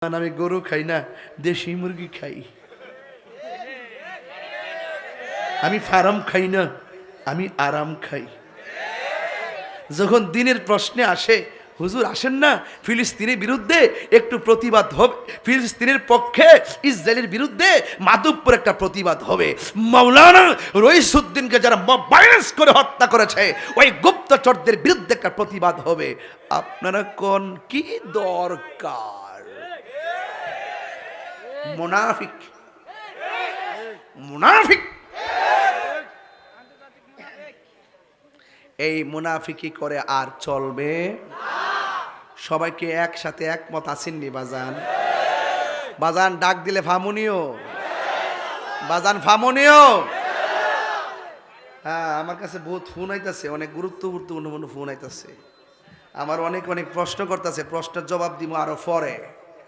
আমি গরু খাই না, দেশি মুরগি খাই। আমি ফার্ম খাই না, আমি আরাম খাই। যখন দিনের প্রশ্নে আসে, হুজুর আসেন না ফিলিস্তিনের বিরুদ্ধে একটু প্রতিবাদ হবে, ফিলিস্তিনের পক্ষে ইসরায়েলের বিরুদ্ধে মাধবপুর একটা প্রতিবাদ হবে। মাওলানা রইসুদ্দিনকে যারা ভায়োলেন্স করে হত্যা করেছে ওই গুপ্তচরদের বিরুদ্ধে একটা প্রতিবাদ হবে। আপনারা কোন কি দরকার? মুনাফিক, মুনাফিক। এই মুনাফিকি করে আর চলবে। সবাইকে একসাথে একমত আসেননি বাজান? বাজান ডাক দিলে ফামুনিও, বাজান ফামুনিও। হ্যাঁ, আমার কাছে বহুত ফোন আইতাছে, অনেক গুরুত্বপূর্ণ ফোন আইতাছে। আমার অনেক অনেক প্রশ্ন করতেছে, প্রশ্নের জবাব দিব আরো পরে।